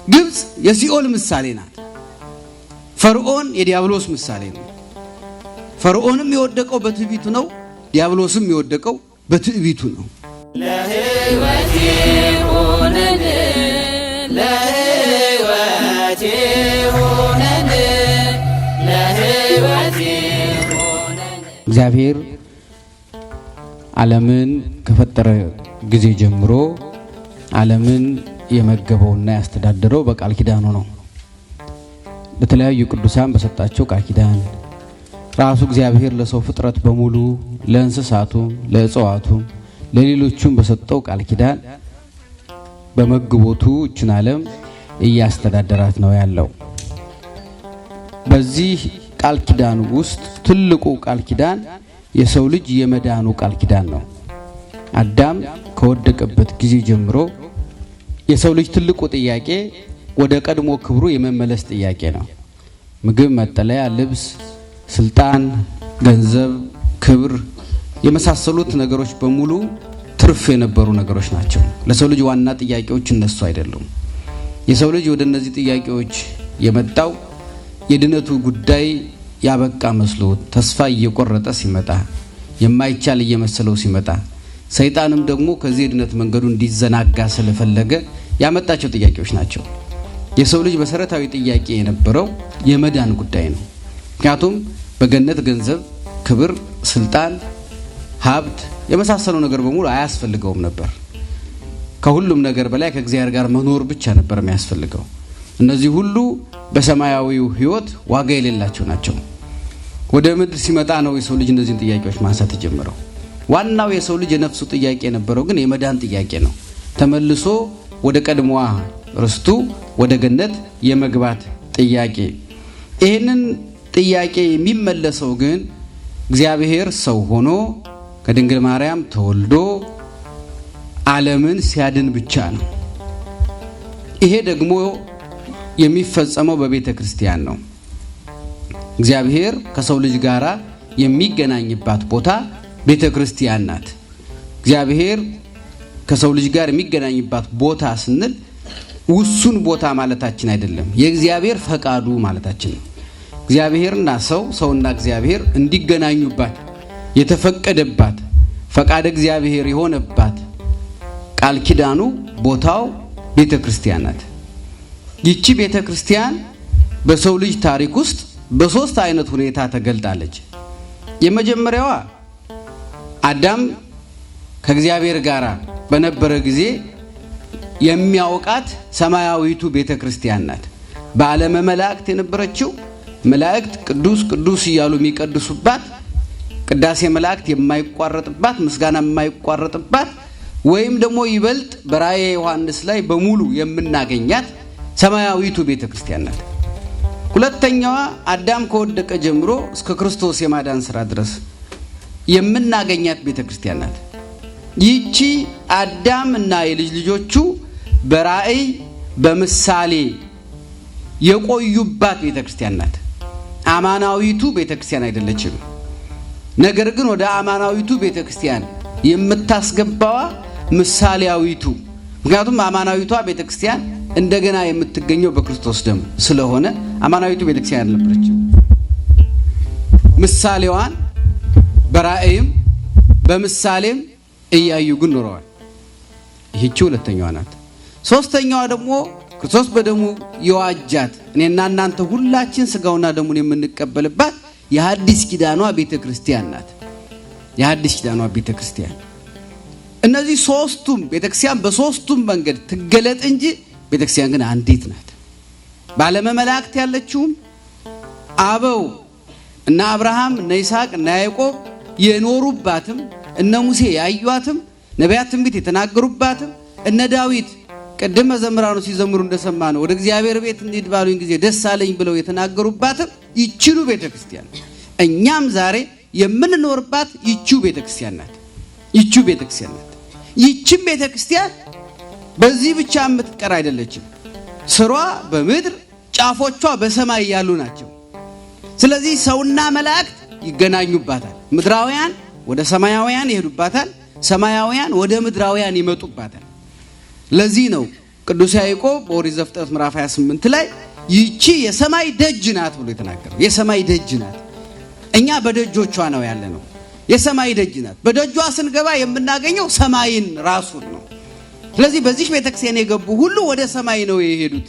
ግብጽ የሲኦል ምሳሌ ናት። ፈርዖን የዲያብሎስ ምሳሌ ነው። ፈርዖንም የወደቀው በትዕቢቱ ነው። ዲያብሎስም የወደቀው በትዕቢቱ ነው። ለህይወቴ ሆነን ለህይወቴ ሆነን ለህይወቴ ሆነን እግዚአብሔር ዓለምን ከፈጠረ ጊዜ ጀምሮ ዓለምን የመገበውና ያስተዳደረው በቃል ኪዳኑ ነው። ለተለያዩ ቅዱሳን በሰጣቸው ቃል ኪዳን ራሱ እግዚአብሔር ለሰው ፍጥረት በሙሉ ለእንስሳቱ፣ ለእጽዋቱ፣ ለሌሎቹም በሰጠው ቃል ኪዳን በመግቦቱ እችን ዓለም እያስተዳደራት ነው ያለው። በዚህ ቃል ኪዳን ውስጥ ትልቁ ቃል ኪዳን የሰው ልጅ የመዳኑ ቃል ኪዳን ነው። አዳም ከወደቀበት ጊዜ ጀምሮ የሰው ልጅ ትልቁ ጥያቄ ወደ ቀድሞ ክብሩ የመመለስ ጥያቄ ነው። ምግብ፣ መጠለያ፣ ልብስ፣ ስልጣን፣ ገንዘብ፣ ክብር የመሳሰሉት ነገሮች በሙሉ ትርፍ የነበሩ ነገሮች ናቸው። ለሰው ልጅ ዋና ጥያቄዎች እነሱ አይደሉም። የሰው ልጅ ወደ እነዚህ ጥያቄዎች የመጣው የድነቱ ጉዳይ ያበቃ መስሎት ተስፋ እየቆረጠ ሲመጣ፣ የማይቻል እየመሰለው ሲመጣ፣ ሰይጣንም ደግሞ ከዚህ የድነት መንገዱ እንዲዘናጋ ስለፈለገ ያመጣቸው ጥያቄዎች ናቸው። የሰው ልጅ መሰረታዊ ጥያቄ የነበረው የመዳን ጉዳይ ነው። ምክንያቱም በገነት ገንዘብ፣ ክብር፣ ስልጣን፣ ሀብት የመሳሰለው ነገር በሙሉ አያስፈልገውም ነበር። ከሁሉም ነገር በላይ ከእግዚአብሔር ጋር መኖር ብቻ ነበር የሚያስፈልገው። እነዚህ ሁሉ በሰማያዊው ሕይወት ዋጋ የሌላቸው ናቸው። ወደ ምድር ሲመጣ ነው የሰው ልጅ እነዚህን ጥያቄዎች ማንሳት የጀመረው። ዋናው የሰው ልጅ የነፍሱ ጥያቄ የነበረው ግን የመዳን ጥያቄ ነው። ተመልሶ ወደ ቀድሞዋ ርስቱ ወደ ገነት የመግባት ጥያቄ። ይህንን ጥያቄ የሚመለሰው ግን እግዚአብሔር ሰው ሆኖ ከድንግል ማርያም ተወልዶ ዓለምን ሲያድን ብቻ ነው። ይሄ ደግሞ የሚፈጸመው በቤተ ክርስቲያን ነው። እግዚአብሔር ከሰው ልጅ ጋር የሚገናኝባት ቦታ ቤተ ክርስቲያን ናት። እግዚአብሔር ከሰው ልጅ ጋር የሚገናኝባት ቦታ ስንል ውሱን ቦታ ማለታችን አይደለም። የእግዚአብሔር ፈቃዱ ማለታችን ነው። እግዚአብሔርና ሰው፣ ሰውና እግዚአብሔር እንዲገናኙባት የተፈቀደባት ፈቃደ እግዚአብሔር የሆነባት ቃል ኪዳኑ ቦታው ቤተ ክርስቲያን ናት። ይቺ ቤተ ክርስቲያን በሰው ልጅ ታሪክ ውስጥ በሶስት አይነት ሁኔታ ተገልጣለች። የመጀመሪያዋ አዳም ከእግዚአብሔር ጋር በነበረ ጊዜ የሚያውቃት ሰማያዊቱ ቤተ ክርስቲያን ናት። በዓለመ መላእክት የነበረችው መላእክት ቅዱስ ቅዱስ እያሉ የሚቀድሱባት፣ ቅዳሴ መላእክት የማይቋረጥባት፣ ምስጋና የማይቋረጥባት፣ ወይም ደግሞ ይበልጥ በራእየ ዮሐንስ ላይ በሙሉ የምናገኛት ሰማያዊቱ ቤተ ክርስቲያን ናት። ሁለተኛዋ አዳም ከወደቀ ጀምሮ እስከ ክርስቶስ የማዳን ሥራ ድረስ የምናገኛት ቤተ ክርስቲያን ናት። ይቺ አዳም እና የልጅ ልጆቹ በራእይ በምሳሌ የቆዩባት ቤተ ክርስቲያን ናት። አማናዊቱ ቤተ ክርስቲያን አይደለችም። ነገር ግን ወደ አማናዊቱ ቤተ ክርስቲያን የምታስገባዋ ምሳሌያዊቱ፣ ምክንያቱም አማናዊቷ ቤተ ክርስቲያን እንደገና የምትገኘው በክርስቶስ ደም ስለሆነ አማናዊቱ ቤተ ክርስቲያን አልነበረችም። ምሳሌዋን በራእይም በምሳሌም እያዩ ግን ኖረዋል። ይህቺ ሁለተኛዋ ናት። ሶስተኛዋ ደግሞ ክርስቶስ በደሙ የዋጃት እኔና እናንተ ሁላችን ስጋውና ደሙን የምንቀበልባት የሐዲስ ኪዳኗ ቤተ ክርስቲያን ናት። የሐዲስ ኪዳኗ ቤተ ክርስቲያን። እነዚህ ሶስቱም ቤተ ክርስቲያን በሶስቱም መንገድ ትገለጥ እንጂ ቤተ ክርስቲያን ግን አንዲት ናት። በዓለመ መላእክት ያለችውም አበው እነ አብርሃም እነ ይስሐቅ እነ ያዕቆብ የኖሩባትም እነ ሙሴ ያዩአትም ነቢያት ትንቢት የተናገሩባትም እነ ዳዊት ቅድም መዘምራኑ ሲዘምሩ እንደሰማነው ወደ እግዚአብሔር ቤት እንሂድ ባሉኝ ጊዜ ደስ አለኝ ብለው የተናገሩባትም ይቺኑ ቤተክርስቲያን እኛም ዛሬ የምንኖርባት ይቺው ቤተክርስቲያን ናት። ይቺው ቤተክርስቲያን ናት። ይቺም ቤተክርስቲያን በዚህ ብቻ የምትቀር አይደለችም። ስሯ በምድር ጫፎቿ በሰማይ ያሉ ናቸው። ስለዚህ ሰውና መላእክት ይገናኙባታል። ምድራውያን ወደ ሰማያውያን ይሄዱባታል፣ ሰማያውያን ወደ ምድራውያን ይመጡባታል። ለዚህ ነው ቅዱስ ያዕቆብ በኦሪት ዘፍጥረት ምዕራፍ 28 ላይ ይቺ የሰማይ ደጅ ናት ብሎ የተናገረው የሰማይ ደጅ ናት። እኛ በደጆቿ ነው ያለነው። የሰማይ ደጅ ናት። በደጇ ስንገባ የምናገኘው ሰማይን ራሱን ነው። ስለዚህ በዚህ ቤተክርስቲያን የገቡ ሁሉ ወደ ሰማይ ነው የሄዱት።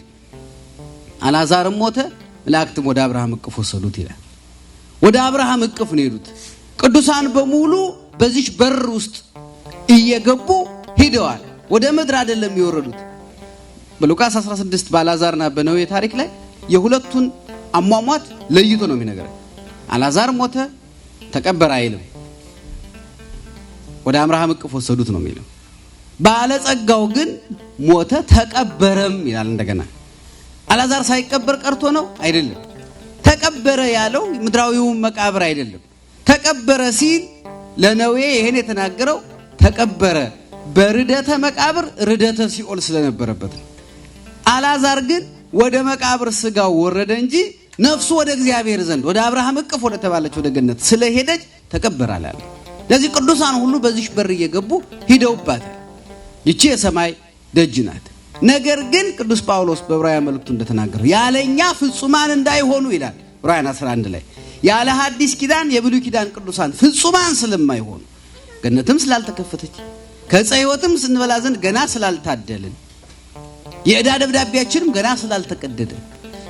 አልዓዛርም ሞተ፣ መላእክትም ወደ አብርሃም እቅፍ ወሰዱት ይላል። ወደ አብርሃም እቅፍ ነው የሄዱት። ቅዱሳን በሙሉ በዚህ በር ውስጥ እየገቡ ሄደዋል። ወደ ምድር አይደለም የወረዱት። በሉቃስ 16 በአልዓዛርና በነዌ ታሪክ ላይ የሁለቱን አሟሟት ለይቶ ነው የሚነገረው። አልዓዛር ሞተ ተቀበረ አይልም። ወደ አብርሃም እቅፍ ወሰዱት ነው የሚለው። ባለጸጋው ግን ሞተ ተቀበረም ይላል። እንደገና አልዓዛር ሳይቀበር ቀርቶ ነው አይደለም። ተቀበረ ያለው ምድራዊው መቃብር አይደለም። ተቀበረ ሲል ለነዌ ይሄን የተናገረው ተቀበረ በርደተ መቃብር ርደተ ሲኦል ስለነበረበት ነው። አልዓዛር ግን ወደ መቃብር ስጋው ወረደ እንጂ ነፍሱ ወደ እግዚአብሔር ዘንድ ወደ አብርሃም እቅፍ ወደ ተባለች ወደ ገነት ስለሄደች ተቀበራል አለ። ለዚህ ቅዱሳን ሁሉ በዚህ በር እየገቡ ሂደውባታል። ይቺ የሰማይ ደጅ ናት። ነገር ግን ቅዱስ ጳውሎስ በዕብራውያን መልእክቱ እንደተናገረው ያለኛ ፍጹማን እንዳይሆኑ ይላል ዕብራውያን 11 ላይ ያለ ሐዲስ ኪዳን የብሉይ ኪዳን ቅዱሳን ፍጹማን ስለማይሆኑ ገነትም ስላልተከፈተች ከዕፀ ሕይወትም ስንበላ ዘንድ ገና ስላልታደልን የዕዳ ደብዳቤያችንም ገና ስላልተቀደደ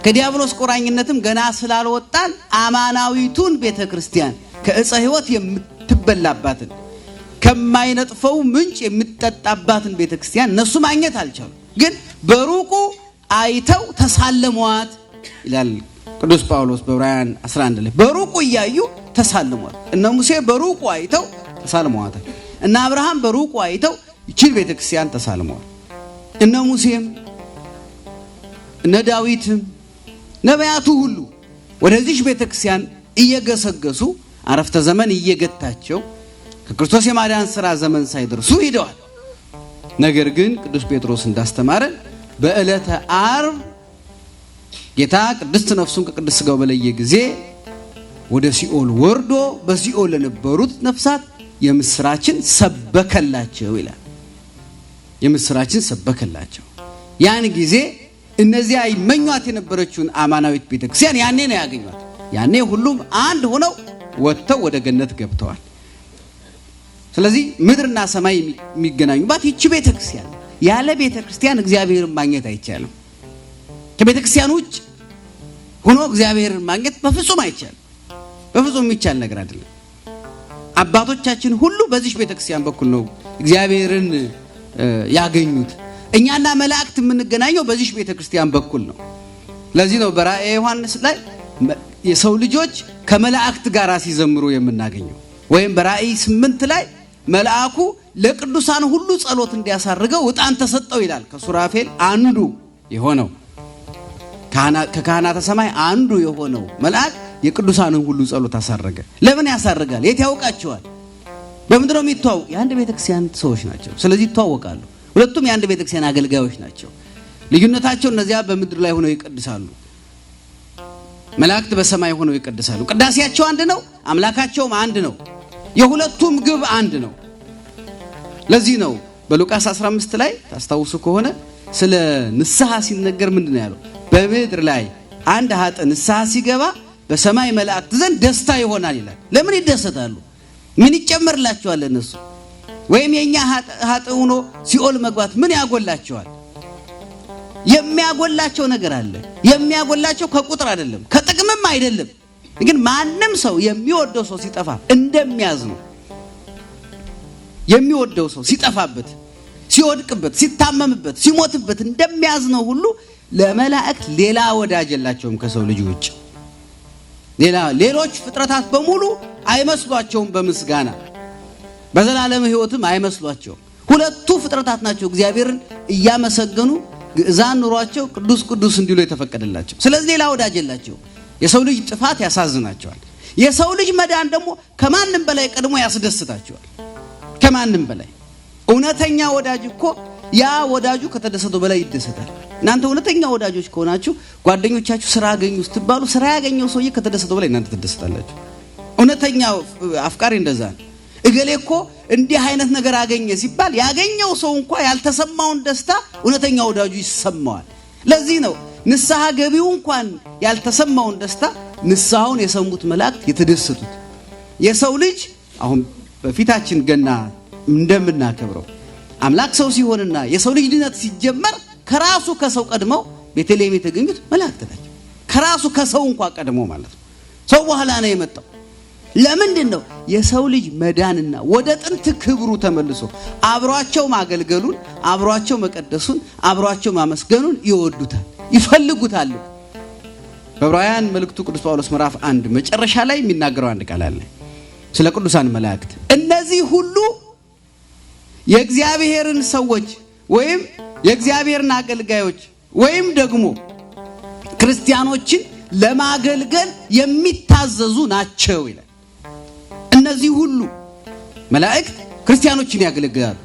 ከዲያብሎስ ቆራኝነትም ገና ስላልወጣን አማናዊቱን ቤተክርስቲያን ከዕፀ ሕይወት የምትበላባትን ከማይነጥፈው ምንጭ የምትጠጣባትን ቤተክርስቲያን እነሱ ማግኘት አልቻሉ። ግን በሩቁ አይተው ተሳለሟት ይላል ቅዱስ ጳውሎስ በዕብራውያን 11 ላይ በሩቁ እያዩ ተሳለሟት። እነ ሙሴ በሩቁ አይተው ተሳልመዋት። እነ አብርሃም በሩቁ አይተው ይህች ቤተክርስቲያን ተሳልመዋል። እነ ሙሴም እነ ዳዊትም ነቢያቱ ሁሉ ወደዚህ ቤተክርስቲያን እየገሰገሱ አረፍተ ዘመን እየገታቸው ከክርስቶስ የማዳን ሥራ ዘመን ሳይደርሱ ሄደዋል። ነገር ግን ቅዱስ ጴጥሮስ እንዳስተማረን በዕለተ ዓርብ ጌታ ቅድስት ነፍሱን ከቅድስት ሥጋው በለየ ጊዜ ወደ ሲኦል ወርዶ በሲኦል ለነበሩት ነፍሳት የምስራችን ሰበከላቸው ይላል። የምስራችን ሰበከላቸው። ያን ጊዜ እነዚያ ይመኟት የነበረችውን አማናዊት ቤተክርስቲያን ያኔ ነው ያገኟት። ያኔ ሁሉም አንድ ሆነው ወጥተው ወደ ገነት ገብተዋል። ስለዚህ ምድርና ሰማይ የሚገናኙባት ይቺ ቤተክርስቲያን። ያለ ቤተክርስቲያን እግዚአብሔርን ማግኘት አይቻልም። ከቤተክርስቲያን ውጭ ሆኖ እግዚአብሔርን ማግኘት በፍጹም አይቻልም። በፍጹም የሚቻል ነገር አይደለም። አባቶቻችን ሁሉ በዚህ ቤተክርስቲያን በኩል ነው እግዚአብሔርን ያገኙት። እኛና መላእክት የምንገናኘው በዚህ ቤተክርስቲያን በኩል ነው። ለዚህ ነው በራእየ ዮሐንስ ላይ የሰው ልጆች ከመላእክት ጋር ሲዘምሩ የምናገኘው። ወይም በራእይ 8 ላይ መልአኩ ለቅዱሳን ሁሉ ጸሎት እንዲያሳርገው ዕጣን ተሰጠው ይላል። ከሱራፌል አንዱ የሆነው ከካህናተ ሰማይ አንዱ የሆነው መልአክ የቅዱሳንን ሁሉ ጸሎት አሳረገ። ለምን ያሳርጋል? የት ያውቃቸዋል? በምንድን ነው የሚተዋወቁ? የአንድ ቤተክርስቲያን ሰዎች ናቸው። ስለዚህ ይተዋወቃሉ። ሁለቱም የአንድ ቤተክርስቲያን አገልጋዮች ናቸው። ልዩነታቸው እነዚያ በምድር ላይ ሆነው ይቀድሳሉ፣ መላእክት በሰማይ ሆነው ይቀድሳሉ። ቅዳሴያቸው አንድ ነው፣ አምላካቸውም አንድ ነው። የሁለቱም ግብ አንድ ነው። ለዚህ ነው በሉቃስ 15 ላይ ታስታውሱ ከሆነ ስለ ንስሐ ሲነገር ምንድነው ያለው? በምድር ላይ አንድ ኃጥእ ንስሐ ሲገባ በሰማይ መላእክት ዘንድ ደስታ ይሆናል ይላል። ለምን ይደሰታሉ? ምን ይጨመርላቸዋል እነሱ? ወይም የኛ ኃጥእ ሆኖ ሲኦል መግባት ምን ያጎላቸዋል? የሚያጎላቸው ነገር አለ። የሚያጎላቸው ከቁጥር አይደለም፣ ከጥቅምም አይደለም። ግን ማንም ሰው የሚወደው ሰው ሲጠፋ እንደሚያዝ ነው። የሚወደው ሰው ሲጠፋበት፣ ሲወድቅበት፣ ሲታመምበት፣ ሲሞትበት እንደሚያዝ ነው ሁሉ ለመላእክት ሌላ ወዳጅ የላቸውም ከሰው ልጅ ውጭ። ሌሎች ፍጥረታት በሙሉ አይመስሏቸውም። በምስጋና በዘላለም ሕይወትም አይመስሏቸውም። ሁለቱ ፍጥረታት ናቸው እግዚአብሔርን እያመሰገኑ ግዕዛን ኑሯቸው ቅዱስ ቅዱስ እንዲሉ የተፈቀደላቸው። ስለዚህ ሌላ ወዳጅ የላቸው። የሰው ልጅ ጥፋት ያሳዝናቸዋል። የሰው ልጅ መዳን ደግሞ ከማንም በላይ ቀድሞ ያስደስታቸዋል። ከማንም በላይ እውነተኛ ወዳጅ እኮ ያ ወዳጁ ከተደሰተው በላይ ይደሰታል። እናንተ እውነተኛ ወዳጆች ከሆናችሁ ጓደኞቻችሁ ስራ አገኙ ስትባሉ ስራ ያገኘው ሰውዬ ከተደሰተው በላይ እናንተ ትደሰታላችሁ። እውነተኛ አፍቃሪ እንደዛ ነው። እገሌኮ እንዲህ አይነት ነገር አገኘ ሲባል ያገኘው ሰው እንኳን ያልተሰማውን ደስታ እውነተኛ ወዳጁ ይሰማዋል። ለዚህ ነው ንስሐ ገቢው እንኳን ያልተሰማውን ደስታ ንስሐውን የሰሙት መላእክት የተደሰቱት። የሰው ልጅ አሁን በፊታችን ገና እንደምናከብረው አምላክ ሰው ሲሆንና የሰው ልጅ ድነት ሲጀመር ከራሱ ከሰው ቀድመው ቤተልሔም የተገኙት መላእክት ናቸው። ከራሱ ከሰው እንኳን ቀድመው ማለት ነው። ሰው በኋላ ነው የመጣው። ለምንድን ነው? የሰው ልጅ መዳንና ወደ ጥንት ክብሩ ተመልሶ አብሯቸው ማገልገሉን፣ አብሯቸው መቀደሱን፣ አብሯቸው ማመስገኑን ይወዱታል፣ ይፈልጉታል። በዕብራውያን መልእክቱ ቅዱስ ጳውሎስ ምዕራፍ 1 መጨረሻ ላይ የሚናገረው አንድ ቃል አለ ስለ ቅዱሳን መላእክት። እነዚህ ሁሉ የእግዚአብሔርን ሰዎች ወይም የእግዚአብሔርን አገልጋዮች ወይም ደግሞ ክርስቲያኖችን ለማገልገል የሚታዘዙ ናቸው ይላል። እነዚህ ሁሉ መላእክት ክርስቲያኖችን ያገለግላሉ።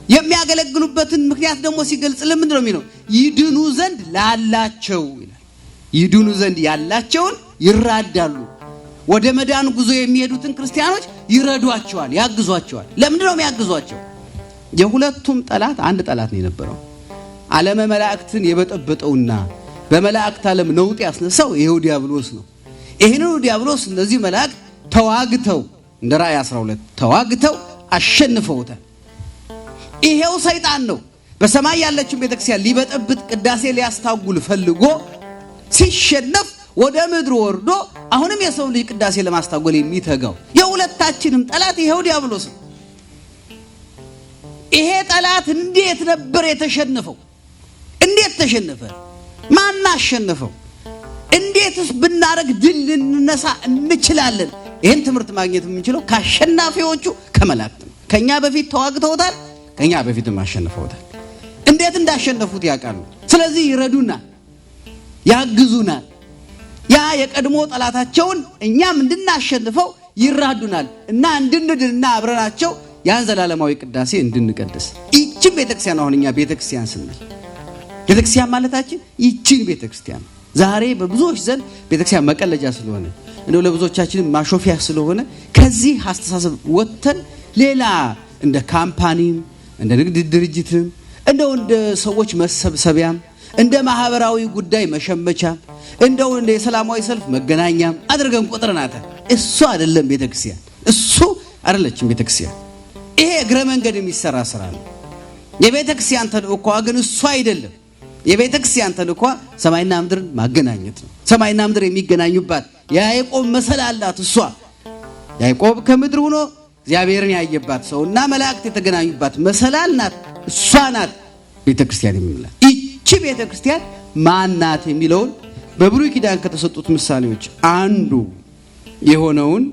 የሚያገለግሉበትን ምክንያት ደግሞ ሲገልጽ ለምንድን ነው የሚለው? ይድኑ ዘንድ ላላቸው ይላል። ይድኑ ዘንድ ያላቸውን ይራዳሉ። ወደ መዳን ጉዞ የሚሄዱትን ክርስቲያኖች ይረዷቸዋል፣ ያግዟቸዋል። ለምንድን ነው የሚያግዟቸው? የሁለቱም ጠላት አንድ ጠላት ነው የነበረው። ዓለመ መላእክትን የበጠበጠውና በመላእክት ዓለም ነውጥ ያስነሳው ይሄው ዲያብሎስ ነው። ይሄንን ዲያብሎስ እነዚህ መላእክት ተዋግተው እንደ ራእይ 12 ተዋግተው አሸንፈውታል። ይሄው ሰይጣን ነው በሰማይ ያለችው ቤተክርስቲያን ሊበጠብጥ ቅዳሴ ሊያስታጉል ፈልጎ ሲሸነፍ ወደ ምድር ወርዶ አሁንም የሰው ልጅ ቅዳሴ ለማስታጎል የሚተጋው የሁለታችንም ጠላት ይሄው ዲያብሎስ ነው። ይሄ ጠላት እንዴት ነበር የተሸነፈው? እንዴት ተሸነፈ? ማን አሸነፈው? እንዴትስ ብናረግ ድል ልንነሳ እንችላለን? ይሄን ትምህርት ማግኘት የምንችለው ከአሸናፊዎቹ ከመላእክት ነው። ከኛ በፊት ተዋግተውታል፣ ከኛ በፊትም አሸንፈውታል። እንዴት እንዳሸነፉት ያውቃሉ። ስለዚህ ይረዱናል፣ ያግዙናል። ያ የቀድሞ ጠላታቸውን እኛም እንድናሸንፈው ይራዱናል እና እንድንድንና አብረናቸው ያን ዘላለማዊ ቅዳሴ እንድንቀድስ። ይህችን ቤተክርስቲያን አሁን እኛ ቤተክርስቲያን ስንል ቤተክርስቲያን ማለታችን ይህችን ቤተክርስቲያን ዛሬ በብዙዎች ዘንድ ቤተክርስቲያን መቀለጃ ስለሆነ እንደው ለብዙዎቻችን ማሾፊያ ስለሆነ ከዚህ አስተሳሰብ ወጥተን ሌላ እንደ ካምፓኒም እንደ ንግድ ድርጅትም እንደው እንደ ሰዎች መሰብሰቢያም እንደ ማህበራዊ ጉዳይ መሸመቻም እንደው እንደ ሰላማዊ ሰልፍ መገናኛም አድርገን ቆጥረናታ። እሱ አይደለም ቤተክርስቲያን፣ እሱ አይደለችም ቤተክርስቲያን። ይሄ እግረ መንገድ የሚሰራ ስራ ነው። የቤተክርስቲያን ተልእኮ ግን እሱ አይደለም። የቤተክርስቲያን ተልእኮ ሰማይና ምድርን ማገናኘት ነው። ሰማይና ምድር የሚገናኙባት ያዕቆብ መሰላላት እሷ ያዕቆብ ከምድር ሆኖ እግዚአብሔርን ያየባት ሰውና መላእክት የተገናኙባት መሰላል ናት። እሷ ናት ቤተክርስቲያን የሚላት። ይቺ ቤተክርስቲያን ማን ናት የሚለውን በብሉይ ኪዳን ከተሰጡት ምሳሌዎች አንዱ የሆነውን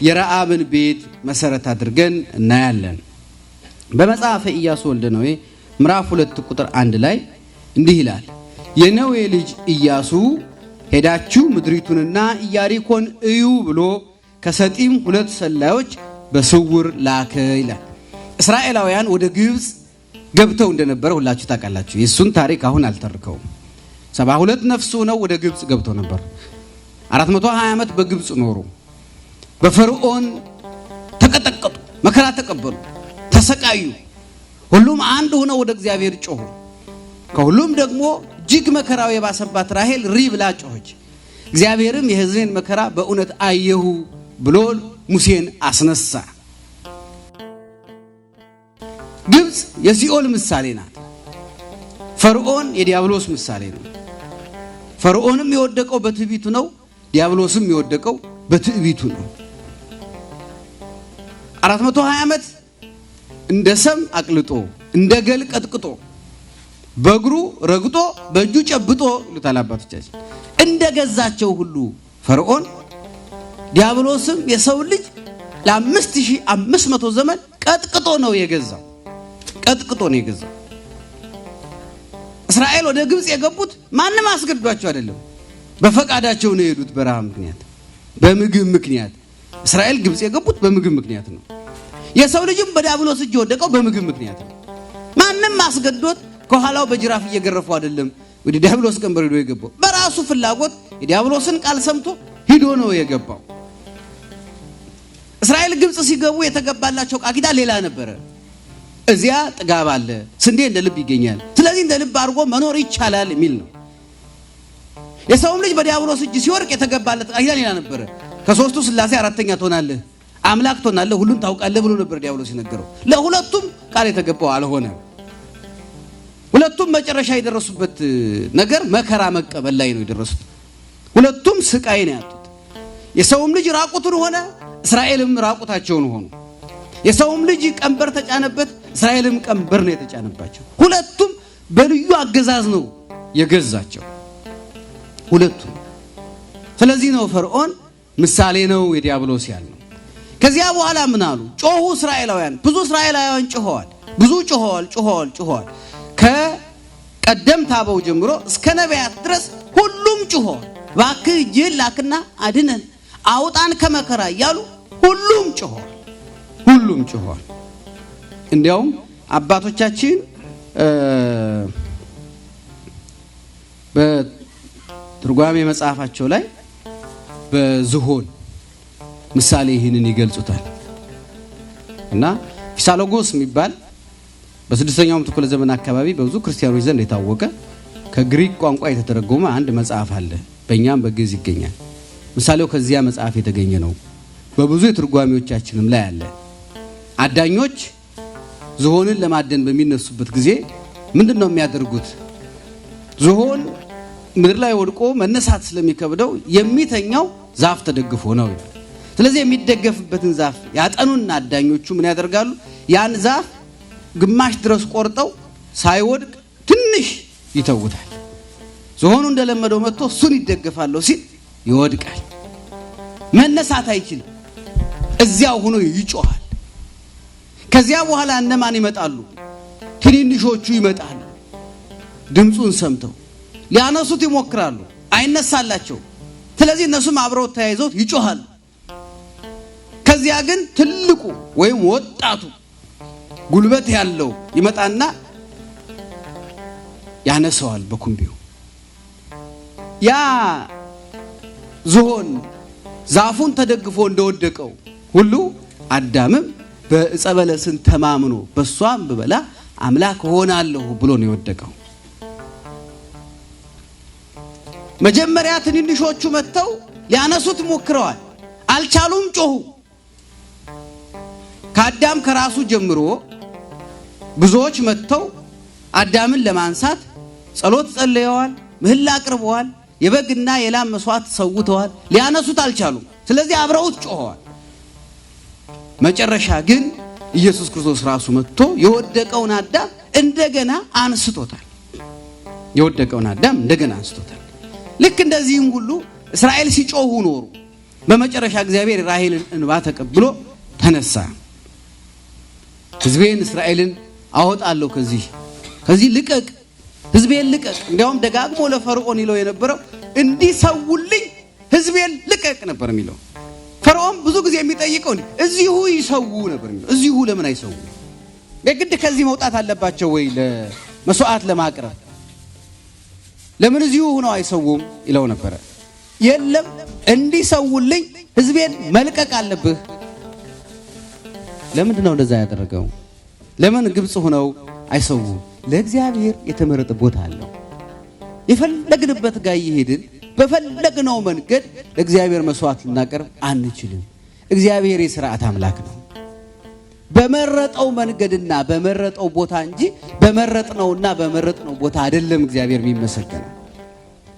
የረዓብን ቤት መሰረት አድርገን እናያለን። በመጽሐፈ ኢያሱ ወልደ ነዌ ምዕራፍ 2 ቁጥር 1 ላይ እንዲህ ይላል፣ የነዌ ልጅ ኢያሱ ሄዳችሁ ምድሪቱንና ኢያሪኮን እዩ ብሎ ከሰጢም 2 ሰላዮች በስውር ላከ ይላል። እስራኤላውያን ወደ ግብጽ ገብተው እንደነበረ ሁላችሁ ታውቃላችሁ። የሱን ታሪክ አሁን አልተርከውም። 72 ነፍስ ሆነው ወደ ግብጽ ገብተው ነበር። 420 ዓመት በግብጽ ኖሩ። በፈርዖን ተቀጠቀጡ፣ መከራ ተቀበሉ፣ ተሰቃዩ። ሁሉም አንድ ሆነው ወደ እግዚአብሔር ጮሁ። ከሁሉም ደግሞ እጅግ መከራው የባሰባት ራሔል ሪ ብላ ጮኸች። እግዚአብሔርም የሕዝቤን መከራ በእውነት አየሁ ብሎ ሙሴን አስነሳ። ግብጽ የሲኦል ምሳሌ ናት። ፈርዖን የዲያብሎስ ምሳሌ ነው። ፈርዖንም የወደቀው በትዕቢቱ ነው። ዲያብሎስም የወደቀው በትዕቢቱ ነው። 420 ዓመት እንደ ሰም አቅልጦ እንደ ገል ቀጥቅጦ በእግሩ ረግጦ በእጁ ጨብጦ ይሉታል አባቶቻችን እንደገዛቸው ሁሉ ፈርዖን ዲያብሎስም የሰው ልጅ ለ5500 ዘመን ቀጥቅጦ ነው የገዛው። ቀጥቅጦ ነው የገዛው። እስራኤል ወደ ግብጽ የገቡት ማንም አስገድዷቸው አይደለም። በፈቃዳቸው ነው የሄዱት። በረሃብ ምክንያት፣ በምግብ ምክንያት እስራኤል ግብጽ የገቡት በምግብ ምክንያት ነው። የሰው ልጅም በዲያብሎስ እጅ ወደቀው በምግብ ምክንያት ነው። ማንም አስገድዶት ከኋላው በጅራፍ እየገረፈው አይደለም ወደ ዲያብሎስ ቀንበር ሄዶ የገባው። በራሱ ፍላጎት የዲያብሎስን ቃል ሰምቶ ሄዶ ነው የገባው። እስራኤል እስራኤል ግብጽ ሲገቡ የተገባላቸው ቃል ኪዳን ሌላ ነበር። እዚያ ጥጋብ አለ፣ ስንዴ እንደ ልብ ይገኛል፣ ስለዚህ እንደ ልብ አድርጎ መኖር ይቻላል የሚል ነው። የሰውም ልጅ በዲያብሎስ እጅ ሲወርቅ የተገባለት ቃል ኪዳን ሌላ ነበር። ከሶስቱ ሥላሴ አራተኛ ትሆናለህ፣ አምላክ ትሆናለህ፣ ሁሉን ታውቃለህ ብሎ ነበር ዲያብሎስ ሲነገረው። ለሁለቱም ቃል የተገባው አልሆነም። ሁለቱም መጨረሻ የደረሱበት ነገር መከራ መቀበል ላይ ነው የደረሱት። ሁለቱም ስቃይ ነው ያጡት። የሰውም ልጅ ራቁቱን ሆነ፣ እስራኤልም ራቁታቸውን ሆኑ። የሰውም ልጅ ቀንበር ተጫነበት፣ እስራኤልም ቀንበር ነው የተጫነባቸው። ሁለቱም በልዩ አገዛዝ ነው የገዛቸው ሁለቱም። ስለዚህ ነው ፈርዖን ምሳሌ ነው የዲያብሎስ ያልነው። ከዚያ በኋላ ምን አሉ? ጮሁ እስራኤላውያን። ብዙ እስራኤላውያን ጮኸዋል። ብዙ ጮኸዋል። ከቀደምት አበው ጀምሮ እስከ ነቢያት ድረስ ሁሉም ጮኸዋል። እባክህ እጅህን ላክና አድነን፣ አውጣን ከመከራ እያሉ ሁሉም ጮኸዋል። እንዲያውም አባቶቻችን በትርጓሜ መጽሐፋቸው ላይ በዝሆን ምሳሌ ይህንን ይገልጹታል። እና ፊሳሎጎስ የሚባል በ6ኛው ክፍለ ዘመን አካባቢ በብዙ ክርስቲያኖች ዘንድ የታወቀ ከግሪክ ቋንቋ የተተረጎመ አንድ መጽሐፍ አለ። በእኛም በግዕዝ ይገኛል። ምሳሌው ከዚያ መጽሐፍ የተገኘ ነው። በብዙ የትርጓሜዎቻችንም ላይ አለ። አዳኞች ዝሆንን ለማደን በሚነሱበት ጊዜ ምንድነው የሚያደርጉት? ዝሆን ምድር ላይ ወድቆ መነሳት ስለሚከብደው የሚተኛው ዛፍ ተደግፎ ነው። ስለዚህ የሚደገፍበትን ዛፍ ያጠኑና አዳኞቹ ምን ያደርጋሉ? ያን ዛፍ ግማሽ ድረስ ቆርጠው ሳይወድቅ ትንሽ ይተውታል። ዝሆኑ እንደለመደው መጥቶ እሱን ይደገፋለሁ ሲል ይወድቃል። መነሳት አይችልም። እዚያው ሆኖ ይጮሃል። ከዚያ በኋላ እነማን ይመጣሉ? ትንንሾቹ ይመጣሉ። ድምፁን ሰምተው ሊያነሱት ይሞክራሉ፣ አይነሳላቸው። ስለዚህ እነሱም አብረው ተያይዘው ይጮሃሉ። ከዚያ ግን ትልቁ ወይም ወጣቱ ጉልበት ያለው ይመጣና ያነሳዋል በኩምቢው። ያ ዝሆን ዛፉን ተደግፎ እንደወደቀው ሁሉ አዳምም በዕፀ በለስን ተማምኖ በሷም ብበላ አምላክ ሆናለሁ ብሎ ነው የወደቀው። መጀመሪያ ትንንሾቹ መጥተው ሊያነሱት ሞክረዋል፣ አልቻሉም፣ ጮሁ። ከአዳም ከራሱ ጀምሮ ብዙዎች መጥተው አዳምን ለማንሳት ጸሎት ጸልየዋል፣ ምህላ አቅርበዋል፣ የበግና የላም መስዋዕት ሰውተዋል። ሊያነሱት አልቻሉም። ስለዚህ አብረውት ጮኸዋል። መጨረሻ ግን ኢየሱስ ክርስቶስ ራሱ መጥቶ የወደቀውን አዳም እንደገና አንስቶታል። ልክ እንደዚህም ሁሉ እስራኤል ሲጮሁ ኖሩ። በመጨረሻ እግዚአብሔር ራሔልን እንባ ተቀብሎ ተነሳ። ሕዝቤን እስራኤልን አወጣለሁ ከዚህ ልቀቅ፣ ሕዝቤን ልቀቅ። እንዲያውም ደጋግሞ ለፈርዖን ይለው የነበረው እንዲሰውልኝ ሕዝቤን ልቀቅ ነበር የሚለው። ፈርዖን ብዙ ጊዜ የሚጠይቀው እዚሁ ይሰው ነበር የሚለው። እዚሁ ለምን አይሰው? የግድ ከዚህ መውጣት አለባቸው ወይ ለመስዋዕት ለማቅረብ? ለምን እዚሁ ሆነው አይሰውም ይለው ነበር። የለም እንዲሰውልኝ ሕዝቤን መልቀቅ አለብህ። ለምንድን ነው እንደዛ ያደረገው? ለምን ግብጽ ሆነው አይሰውም? ለእግዚአብሔር የተመረጠ ቦታ አለው። የፈለግንበት ጋር ይሄድን በፈለግነው መንገድ ለእግዚአብሔር መስዋዕት ልናቀርብ አንችልም። እግዚአብሔር የሥርዓት አምላክ ነው። በመረጠው መንገድና በመረጠው ቦታ እንጂ በመረጥነውና በመረጥነው ቦታ አይደለም እግዚአብሔር የሚመሰገነው።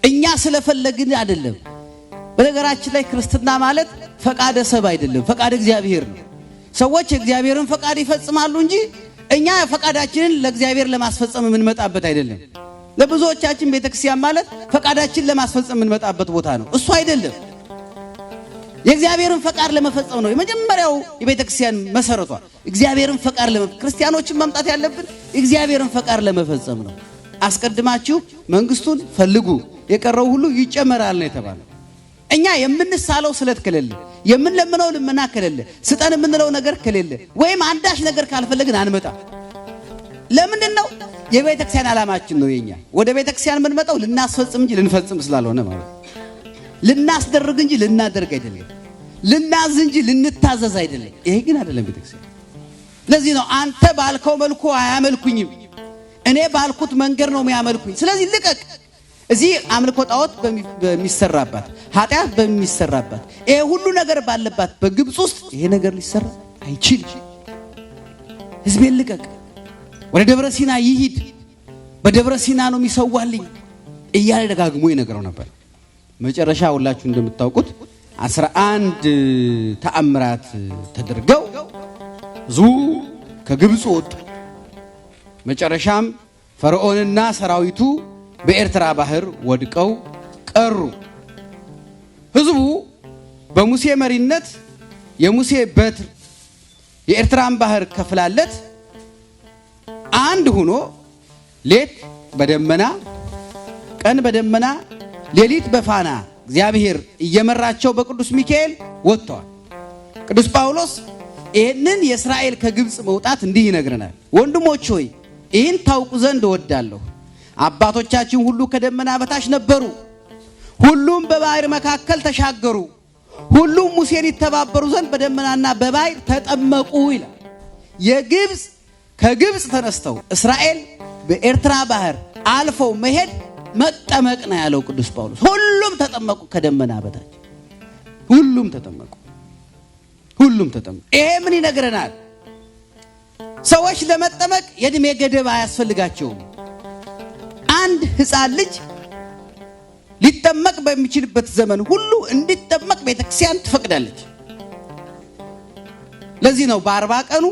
እኛ ስለፈለግን አይደለም። በነገራችን ላይ ክርስትና ማለት ፈቃደ ሰብ አይደለም፣ ፈቃደ እግዚአብሔር ነው። ሰዎች የእግዚአብሔርን ፈቃድ ይፈጽማሉ እንጂ እኛ ፈቃዳችንን ለእግዚአብሔር ለማስፈጸም የምንመጣበት አይደለም። ለብዙዎቻችን ቤተክርስቲያን ማለት ፈቃዳችንን ለማስፈጸም የምንመጣበት ቦታ ነው። እሱ አይደለም። የእግዚአብሔርን ፈቃድ ለመፈጸም ነው የመጀመሪያው የቤተክርስቲያን መሰረቷ። እግዚአብሔርን ፈቃድ ክርስቲያኖችን መምጣት ያለብን እግዚአብሔርን ፈቃድ ለመፈጸም ነው። አስቀድማችሁ መንግስቱን ፈልጉ የቀረው ሁሉ ይጨመራል ነው የተባለው። እኛ የምንሳለው ስለት ከሌለ፣ የምንለምነው ልመና ከሌለ፣ ስጠን የምንለው ነገር ከሌለ ወይም አንዳች ነገር ካልፈለግን አንመጣ። ለምንድን ነው? የቤተክርስቲያን ዓላማችን ነው የኛ። ወደ ቤተክርስቲያን የምንመጣው ልናስፈጽም እንጂ ልንፈጽም ስላልሆነ ማለት፣ ልናስደርግ እንጂ ልናደርግ አይደለም፣ ልናዝ እንጂ ልንታ የሚታዘዝ አይደለም። ይሄ ግን አይደለም ቤተክርስቲያን። ለዚህ ነው አንተ ባልከው መልኩ አያመልኩኝም፣ እኔ ባልኩት መንገድ ነው የሚያመልኩኝ። ስለዚህ ልቀቅ። እዚህ አምልኮ ጣዖት በሚሰራባት ኃጢአት በሚሰራባት ይሄ ሁሉ ነገር ባለባት በግብጽ ውስጥ ይሄ ነገር ሊሰራ አይችልም። ሕዝቤን ልቀቅ፣ ወደ ደብረ ሲና ይሂድ፣ በደብረ ሲና ነው የሚሰዋልኝ እያለ ደጋግሞ ይነግረው ነበር። መጨረሻ ሁላችሁ እንደምታውቁት 11 ተአምራት ተደርገው ሕዝቡ ከግብጽ ወጡ። መጨረሻም ፈርዖንና ሰራዊቱ በኤርትራ ባህር ወድቀው ቀሩ። ሕዝቡ በሙሴ መሪነት የሙሴ በትር የኤርትራን ባህር ከፍላለት አንድ ሆኖ ሌት በደመና ቀን በደመና ሌሊት በፋና እግዚአብሔር እየመራቸው በቅዱስ ሚካኤል ወጥተዋል። ቅዱስ ጳውሎስ ይህንን የእስራኤል ከግብጽ መውጣት እንዲህ ይነግረናል። ወንድሞች ሆይ ይህን ታውቁ ዘንድ እወዳለሁ። አባቶቻችን ሁሉ ከደመና በታች ነበሩ፣ ሁሉም በባህር መካከል ተሻገሩ፣ ሁሉም ሙሴን ይተባበሩ ዘንድ በደመናና በባህር ተጠመቁ ይላል። ከግብጽ ተነስተው እስራኤል በኤርትራ ባህር አልፈው መሄድ መጠመቅ ነው ያለው ቅዱስ ጳውሎስ። ሁሉም ተጠመቁ ከደመና በታች ሁሉም ተጠመቁ። ይሄ ምን ይነግረናል? ሰዎች ለመጠመቅ የእድሜ ገደብ አያስፈልጋቸውም። አንድ ሕፃን ልጅ ሊጠመቅ በሚችልበት ዘመን ሁሉ እንዲጠመቅ ቤተክርስቲያን ትፈቅዳለች። ለዚህ ነው በ40 ቀኑ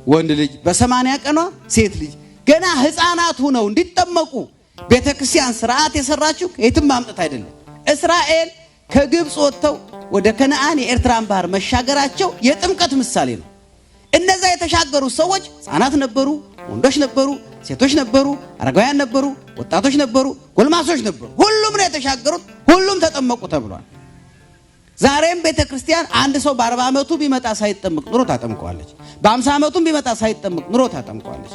ወንድ ልጅ በ80 ቀኗ ሴት ልጅ ገና ሕፃናት ሆነው እንዲጠመቁ ቤተክርስቲያን ስርዓት የሰራችው የትም ማምጣት አይደለም። እስራኤል ከግብጽ ወጥተው ወደ ከነዓን የኤርትራን ባህር መሻገራቸው የጥምቀት ምሳሌ ነው። እነዛ የተሻገሩ ሰዎች ሕፃናት ነበሩ፣ ወንዶች ነበሩ፣ ሴቶች ነበሩ፣ አረጋውያን ነበሩ፣ ወጣቶች ነበሩ፣ ጎልማሶች ነበሩ። ሁሉም ነው የተሻገሩት፣ ሁሉም ተጠመቁ ተብሏል። ዛሬም ቤተክርስቲያን አንድ ሰው በ40 ዓመቱ ቢመጣ ሳይጠመቅ ኑሮ ታጠምቀዋለች። በ50 ዓመቱም ቢመጣ ሳይጠመቅ ኑሮ ታጠምቀዋለች።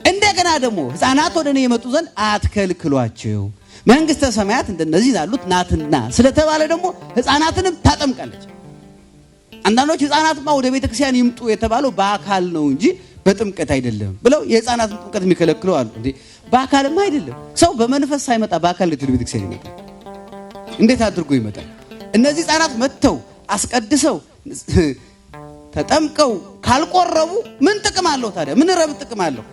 እንደገና ደግሞ ሕፃናት ወደ እኔ የመጡ ዘንድ አትከልክሏቸው፣ መንግስተ ሰማያት እንደነዚህ ላሉት ናትና ስለተባለ ደግሞ ሕፃናትንም ታጠምቃለች። አንዳንዶች ሕፃናትማ ወደ ቤተክርስቲያን ይምጡ የተባለው በአካል ነው እንጂ በጥምቀት አይደለም ብለው የሕፃናትን ጥምቀት የሚከለክሉ አሉ። እንዴ በአካልም አይደለም። ሰው በመንፈስ ሳይመጣ በአካል ለትል ቤተክርስቲያን ይመጣል? እንዴት አድርጎ ይመጣል? እነዚህ ሕፃናት መጥተው አስቀድሰው ተጠምቀው ካልቆረቡ ምን ጥቅም አለው ታዲያ? ምን ረብ ጥቅም አለው?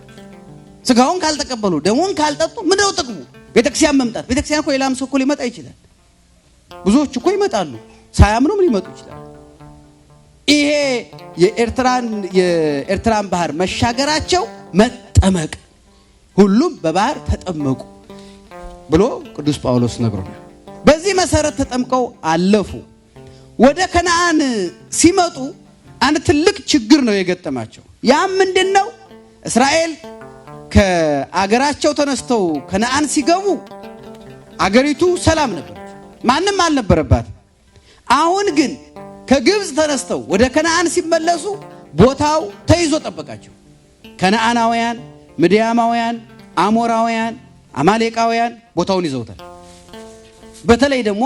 ስጋውን ካልተቀበሉ ደሙን ካልጠጡ ምንድነው ጥቅሙ? ቤተክርስቲያን መምጣት። ቤተክርስቲያን እኮ ሌላም ሰው እኮ ሊመጣ ይችላል። ብዙዎች እኮ ይመጣሉ፣ ሳያምኑም ሊመጡ ይችላል። ይሄ የኤርትራን ባህር መሻገራቸው መጠመቅ፣ ሁሉም በባህር ተጠመቁ ብሎ ቅዱስ ጳውሎስ ነግሮናል። በዚህ መሰረት ተጠምቀው አለፉ። ወደ ከነዓን ሲመጡ አንድ ትልቅ ችግር ነው የገጠማቸው። ያም ምንድነው? እስራኤል ከአገራቸው ተነስተው ከነዓን ሲገቡ አገሪቱ ሰላም ነበረች፣ ማንም አልነበረባት። አሁን ግን ከግብጽ ተነስተው ወደ ከነዓን ሲመለሱ ቦታው ተይዞ ጠበቃቸው። ከነዓናውያን፣ ምድያማውያን፣ አሞራውያን፣ አማሌቃውያን ቦታውን ይዘውታል። በተለይ ደግሞ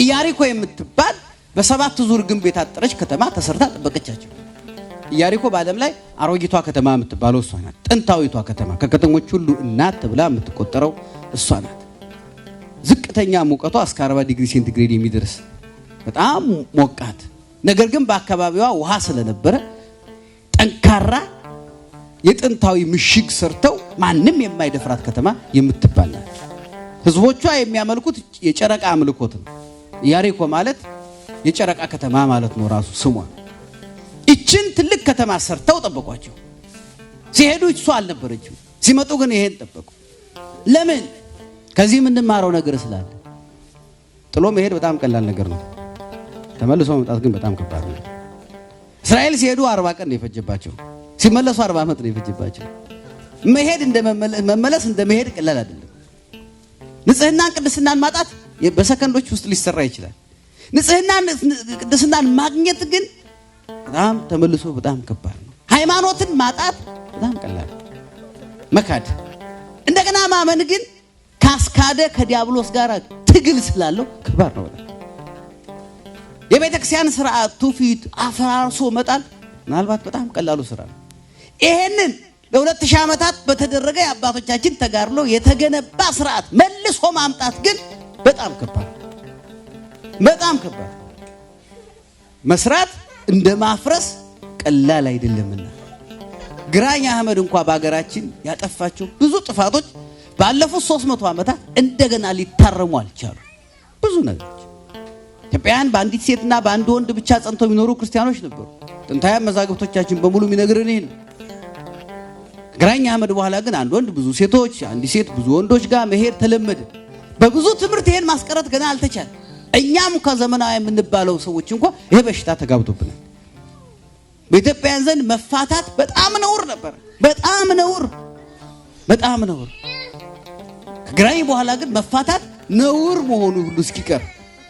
ኢያሪኮ የምትባል በ7 ዙር ግንብ የታጠረች ከተማ ተሰርታ ጠበቀቻቸው። ኢያሪኮ በዓለም ላይ አሮጊቷ ከተማ የምትባለው እሷ ናት። ጥንታዊቷ ከተማ፣ ከከተሞች ሁሉ እናት ተብላ የምትቆጠረው እሷ ናት። ዝቅተኛ ሙቀቷ እስከ 40 ዲግሪ ሴንቲግሬድ የሚደርስ በጣም ሞቃት፣ ነገር ግን በአካባቢዋ ውሃ ስለነበረ ጠንካራ የጥንታዊ ምሽግ ሰርተው ማንም የማይደፍራት ከተማ የምትባል ናት። ህዝቦቿ የሚያመልኩት የጨረቃ አምልኮት ነው። ኢያሪኮ ማለት የጨረቃ ከተማ ማለት ነው ራሱ ስሟ። ይችን ትልቅ ከተማ ሰርተው ጠበቋቸው። ሲሄዱ እሷ አልነበረችም፣ ሲመጡ ግን ይሄን ጠበቁ። ለምን? ከዚህ የምንማረው ነገር ስላለ። ጥሎ መሄድ በጣም ቀላል ነገር ነው፣ ተመልሶ መምጣት ግን በጣም ከባድ ነው። እስራኤል ሲሄዱ 40 ቀን ነው የፈጀባቸው፣ ሲመለሱ 40 ዓመት ነው የፈጀባቸው። መሄድ መመለስ እንደመሄድ ቀላል አይደለም። ንጽህናን ቅድስናን ማጣት በሰከንዶች ውስጥ ሊሰራ ይችላል። ንጽህናን ቅድስናን ማግኘት ግን በጣም ተመልሶ በጣም ከባድ ነው። ሃይማኖትን ማጣት በጣም ቀላል፣ መካድ እንደገና ማመን ግን ካስካደ ከዲያብሎስ ጋር ትግል ስላለው ከባድ ነው። የቤተክርስቲያን ስርዓት ትውፊት አፈራርሶ መጣል ምናልባት በጣም ቀላሉ ስራ ነው። ይሄንን ለ2000 ዓመታት በተደረገ የአባቶቻችን ተጋድሎ የተገነባ ስርዓት መልሶ ማምጣት ግን በጣም ከባድ መስራት እንደ ማፍረስ ቀላል አይደለምና ግራኝ አህመድ እንኳን በአገራችን ያጠፋቸው ብዙ ጥፋቶች ባለፉት 300 ዓመታት እንደገና ሊታረሙ አልቻሉ። ብዙ ነገሮች ኢትዮጵያውያን በአንዲት ሴትና በአንድ ወንድ ብቻ ጸንተው የሚኖሩ ክርስቲያኖች ነበሩ። ጥንታዊ መዛግብቶቻችን በሙሉ የሚነግሩን ይሄን። ግራኝ አህመድ በኋላ ግን አንድ ወንድ ብዙ ሴቶች፣ አንድ ሴት ብዙ ወንዶች ጋር መሄድ ተለመደ። በብዙ ትምህርት ይሄን ማስቀረት ገና አልተቻለም። እኛም ከዘመናዊ የምንባለው ሰዎች እንኳን ይሄ በሽታ ተጋብቶብናል። በኢትዮጵያውያን ዘንድ መፋታት በጣም ነውር ነበር። በጣም ነውር። ከግራኝ በኋላ ግን መፋታት ነውር መሆኑ ሁሉ እስኪቀር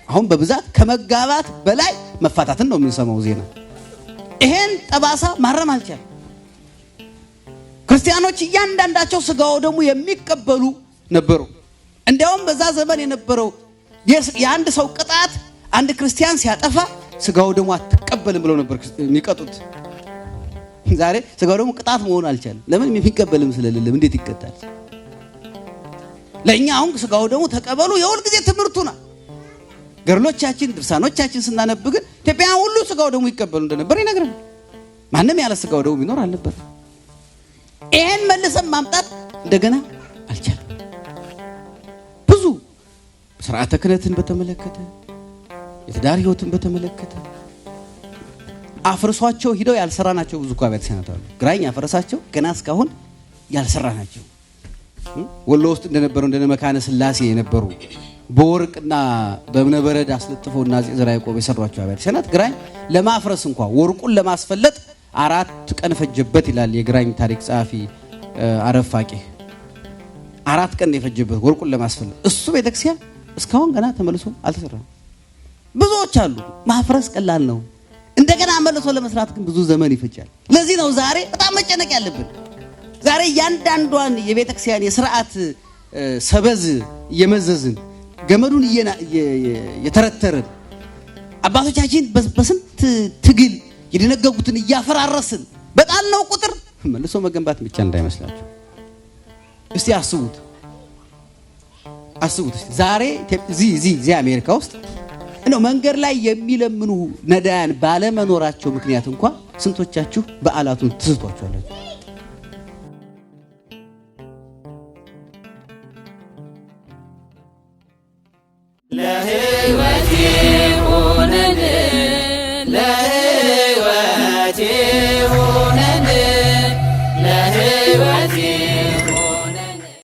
አሁን በብዛት ከመጋባት በላይ መፋታትን ነው የምንሰማው ዜና። ይሄን ጠባሳ ማረም አልቻለም። ክርስቲያኖች እያንዳንዳቸው ስጋው ደግሞ የሚቀበሉ ነበሩ። እንዲያውም በዛ ዘመን የነበረው የአንድ ሰው ቅጣት አንድ ክርስቲያን ሲያጠፋ ስጋው ደግሞ አትቀበልም ብለው ነበር የሚቀጡት። ዛሬ ስጋው ደግሞ ቅጣት መሆን አልቻለም። ለምን? የሚቀበልም ስለሌለም እንዴት ይቀጣል? ለኛ አሁን ስጋው ደግሞ ተቀበሉ የሁል ጊዜ ትምህርቱና ገርሎቻችን ድርሳኖቻችን ስናነብ ግን ኢትዮጵያውያን ሁሉ ስጋው ደግሞ ይቀበሉ እንደነበር ይነግረናል። ማንም ያለ ስጋው ደግሞ ይኖር አልነበር። ይሄን መልሰን ማምጣት እንደገና አልቻለም። ብዙ ስርዓተ ክህነትን በተመለከተ የትዳር ህይወትን በተመለከተ አፍርሷቸው ሂደው ያልሰራናቸው ብዙ አብያተ ክርስቲያናት አሉ። ግራኝ አፈረሳቸው ገና እስካሁን ያልሰራናቸው ወሎ ውስጥ እንደነበሩ እንደነ መካነ ስላሴ የነበሩ በወርቅና በእብነበረድ አስለጥፈውና አፄ ዘርዓ ያዕቆብ የሰሯቸው አብያተ ክርስቲያናት ግራኝ ለማፍረስ እንኳን ወርቁን ለማስፈለጥ 4 ቀን ፈጀበት ይላል የግራኝ ታሪክ ጸሐፊ አረፋቂ። 4 ቀን የፈጀበት ወርቁን ለማስፈለጥ እሱ ቤተክርስቲያን እስካሁን ገና ተመልሶ አልተሰራም። ብዙዎች አሉ። ማፍረስ ቀላል ነው፣ እንደገና መልሶ ለመስራት ግን ብዙ ዘመን ይፈጃል። ለዚህ ነው ዛሬ በጣም መጨነቅ ያለብን። ዛሬ ያንዳንዷን የቤተክርስቲያን የሥርዓት ሰበዝ እየመዘዝን ገመዱን እየተረተርን አባቶቻችን በስንት ትግል የደነገጉትን እያፈራረስን በጣልነው ቁጥር መልሶ መገንባት ብቻ እንዳይመስላችሁ። እስቲ አስቡት ዛሬ እዚህ አሜሪካ ውስጥ መንገድ ላይ የሚለምኑ ነዳያን ባለመኖራቸው ምክንያት እንኳን ስንቶቻችሁ በዓላቱን ትስቷቸዋላችሁ?